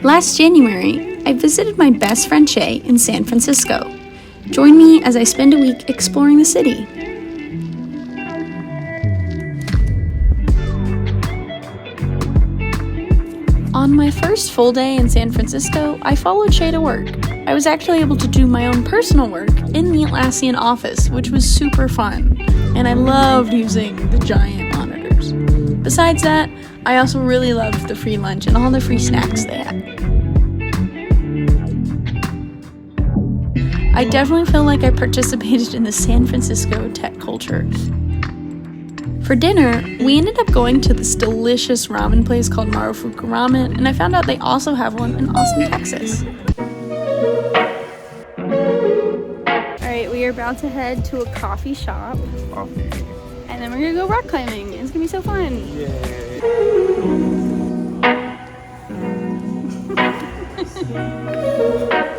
Last January, I visited my best friend Seyi in San Francisco. Join me as I spend a week exploring the city. On my first full day in San Francisco, I followed Seyi to work. I was actually able to do my own personal work in the Atlassian office, which was super fun, and I loved using the giant monitors. Besides that, I also really loved the free lunch and all the free snacks they had. I definitely feel like I participated in the San Francisco tech culture. For dinner, we ended up going to this delicious ramen place called Marufuku Ramen, and I found out they also have one in Austin, Texas. Alright, we are about to head to a coffee shop. And then we're gonna go rock climbing. It's gonna be so fun. Yay.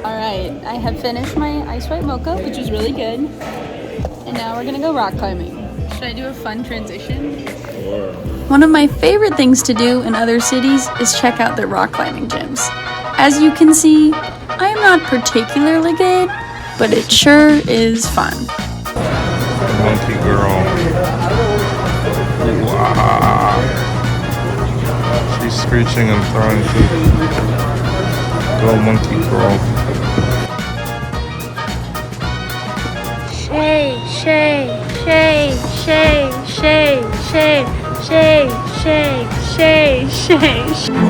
Alright, I have finished my ice white mocha, which was really good. And now we're gonna go rock climbing. Should I do a fun transition? Sure. One of my favorite things to do in other cities is check out their rock climbing gyms. As you can see, I am not particularly good, but it sure is fun. Monkey girl. Wow. She's screeching and throwing food. Go monkey girl. Seyi, Seyi, Seyi, Seyi, Seyi, Seyi, Seyi, Seyi, Seyi, Seyi.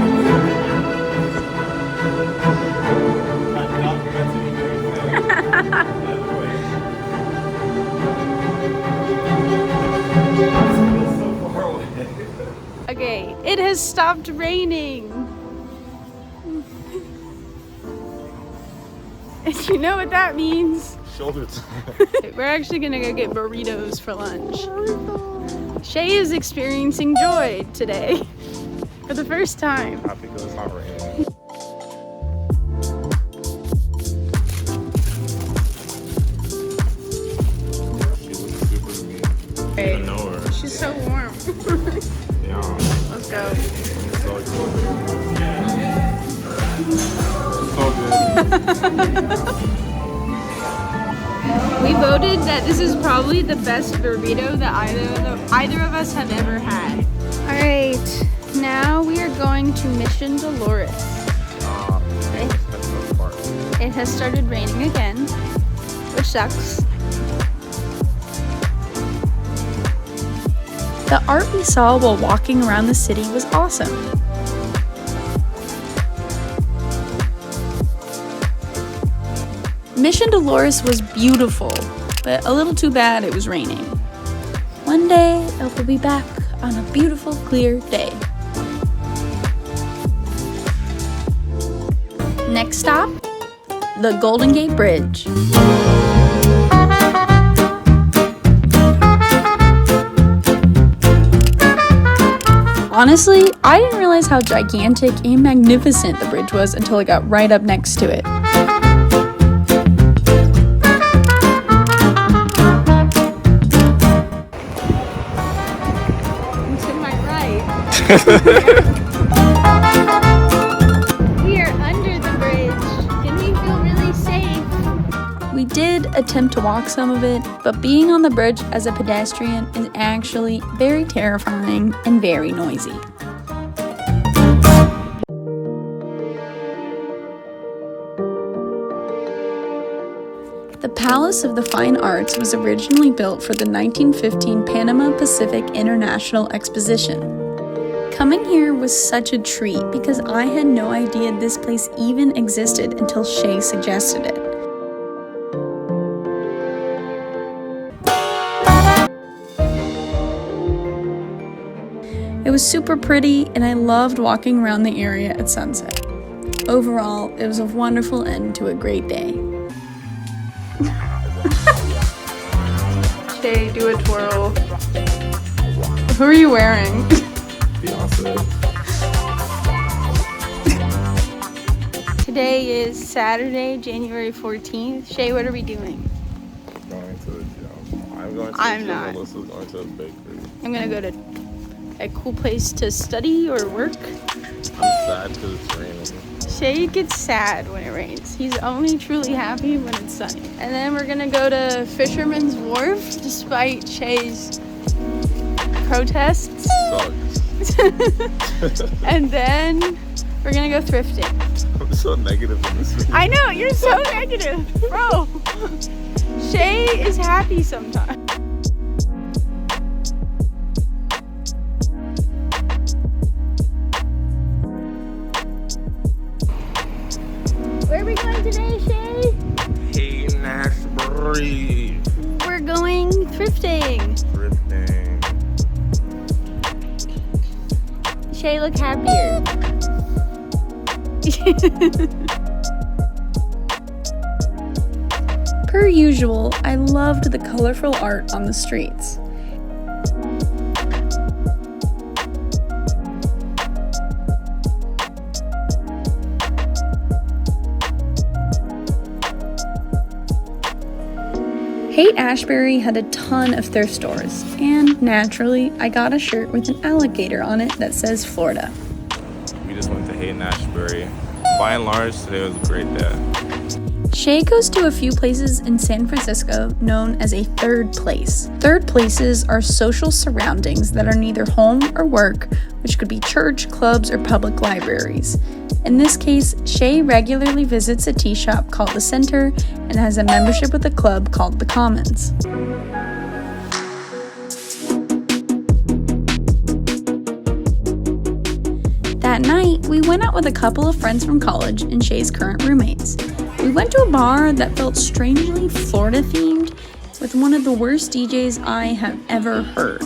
Okay, it has stopped raining. And you know what that means? Shoulder time. We're actually gonna go get burritos for lunch. Seyi is experiencing joy today for the first time. Happy because it's not raining. She looks super mean. Hey, I know her. she's so warm. Yeah. Let's go. So good. So good. We voted that this is probably the best burrito that either of us have ever had. All right, now we are going to Mission Dolores. That's so far. It has started raining again, which sucks. The art we saw while walking around the city was awesome. Mission Dolores was beautiful, but a little too bad it was raining. One day, I will be back on a beautiful, clear day. Next stop, the Golden Gate Bridge. Honestly, I didn't realize how gigantic and magnificent the bridge was until I got right up next to it. To my right. We are under the bridge, and we feel really safe. We did attempt to walk some of it, but being on the bridge as a pedestrian is actually very terrifying and very noisy. The Palace of the Fine Arts was originally built for the 1915 Panama Pacific International Exposition. Coming here was such a treat because I had no idea this place even existed until Seyi suggested it. It was super pretty and I loved walking around the area at sunset. Overall, it was a wonderful end to a great day. Seyi, do a twirl. Who are you wearing? Beyonce. Today is Saturday, January 14th. Seyi, what are we doing? Going to the gym. I'm going to the I'm gym. not. Melissa's going to the bakery. I'm gonna go to a cool place to study or work. I'm sad because it's raining. Seyi gets sad when it rains. He's only truly happy when it's sunny. And then we're gonna go to Fisherman's Wharf, despite Shay's protests. And then we're gonna go thrifting. I'm so negative in this video. I know, you're so negative, bro. Shay is happy sometimes. Where are we going today, Shay? Hey, Nashbury. We're going thrifting. Thrifting. Shay, look happier. Per usual, I loved the colorful art on the streets. Haight-Ashbury had a ton of thrift stores, and naturally, I got a shirt with an alligator on it that says Florida. We just went to Haight-Ashbury. By and large, today was a great day. Shay goes to a few places in San Francisco known as a third place. Third places are social surroundings that are neither home or work, which could be church, clubs, or public libraries. In this case, Shay regularly visits a tea shop called The Center and has a membership with a club called The Commons. That night, we went out with a couple of friends from college and Shay's current roommates. We went to a bar that felt strangely Florida-themed with one of the worst DJs I have ever heard.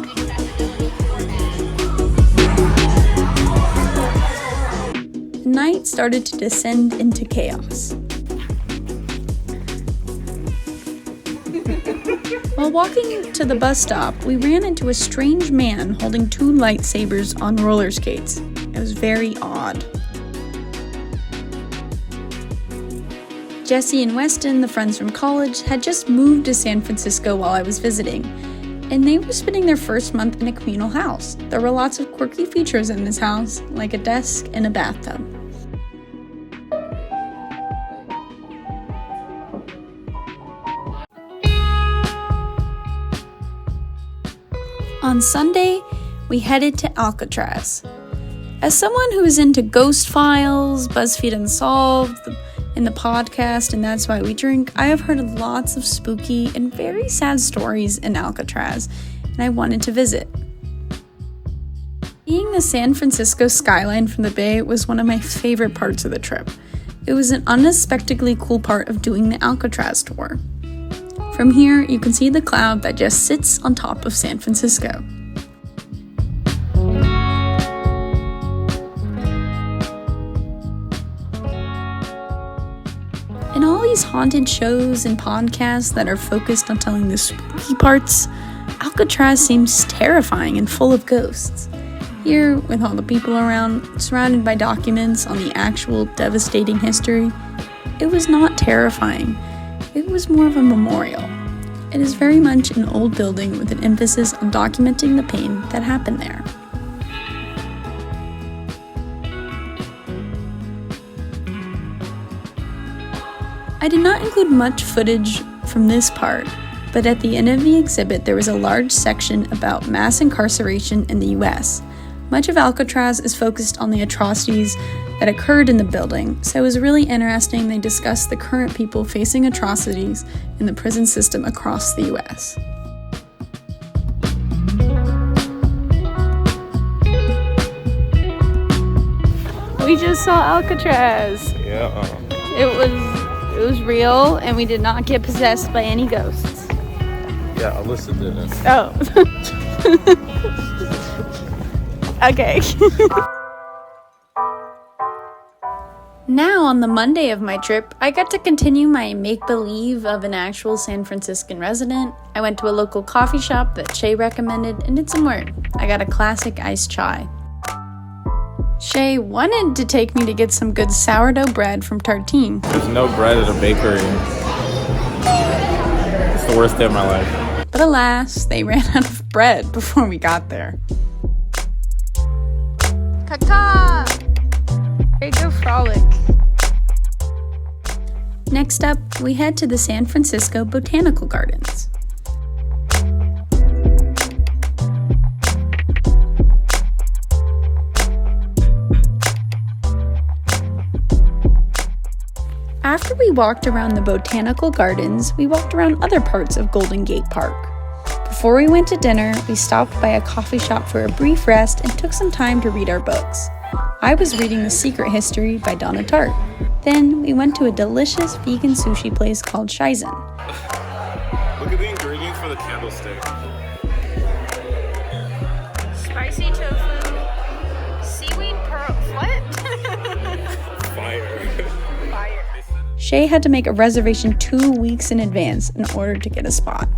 The night started to descend into chaos. While walking to the bus stop, we ran into a strange man holding two lightsabers on roller skates. It was very odd. Jesse and Weston, the friends from college, had just moved to San Francisco while I was visiting, and they were spending their first month in a communal house. There were lots of quirky features in this house, like a desk and a bathtub. On Sunday, we headed to Alcatraz. As someone who is into Ghost Files, BuzzFeed Unsolved, and the podcast, and That's Why We Drink, I have heard lots of spooky and very sad stories in Alcatraz, and I wanted to visit. Seeing the San Francisco skyline from the bay was one of my favorite parts of the trip. It was an unexpectedly cool part of doing the Alcatraz tour. From here, you can see the cloud that just sits on top of San Francisco. In all these haunted shows and podcasts that are focused on telling the spooky parts, Alcatraz seems terrifying and full of ghosts. Here, with all the people around, surrounded by documents on the actual devastating history, it was not terrifying. It was more of a memorial. It is very much an old building with an emphasis on documenting the pain that happened there. I did not include much footage from this part, but at the end of the exhibit there was a large section about mass incarceration in the US. Much of Alcatraz is focused on the atrocities that occurred in the building, so it was really interesting they discussed the current people facing atrocities in the prison system across the US. We just saw Alcatraz. Yeah. It was real, and we did not get possessed by any ghosts. Yeah, Alyssa didn't. Oh. Okay. Now, on the Monday of my trip, I got to continue my make-believe of an actual San Franciscan resident. I went to a local coffee shop that Shay recommended and did some work. I got a classic iced chai. Shay wanted to take me to get some good sourdough bread from Tartine. There's no bread at a bakery. It's the worst day of my life. But alas, they ran out of bread before we got there. Kaka! Ready to go frolic. Next up, we head to the San Francisco Botanical Gardens. After we walked around the Botanical Gardens, we walked around other parts of Golden Gate Park. Before we went to dinner, we stopped by a coffee shop for a brief rest and took some time to read our books. I was reading The Secret History by Donna Tartt. Then we went to a delicious vegan sushi place called Shizen. Look at the ingredients for the candlestick. Spicy tofu, seaweed pearl, what? Fire. Shay had to make a reservation 2 weeks in advance in order to get a spot.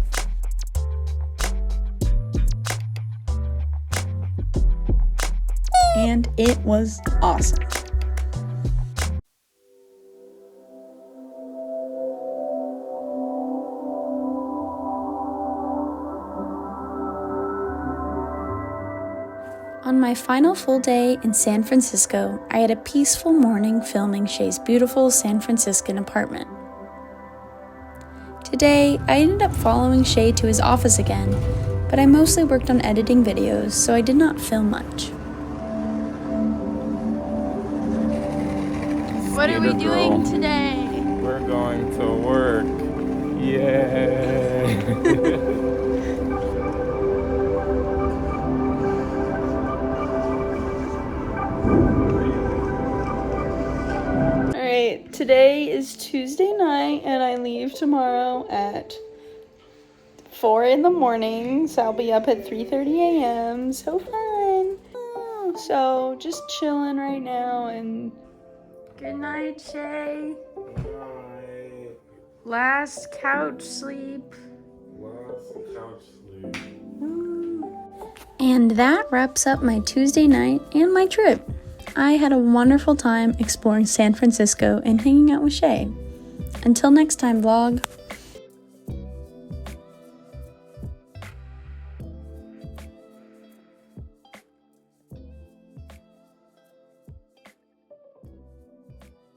And it was awesome. On my final full day in San Francisco, I had a peaceful morning filming Shay's beautiful San Franciscan apartment. Today, I ended up following Shay to his office again, but I mostly worked on editing videos, so I did not film much. What are we doing today? We're going to work. Yay! Alright, today is Tuesday night and I leave tomorrow at 4 in the morning, so I'll be up at 3:30 a.m. So fun! So, just chilling right now and good night, Shay. Bye. Last couch sleep. And that wraps up my Tuesday night and my trip. I had a wonderful time exploring San Francisco and hanging out with Shay. Until next time, vlog.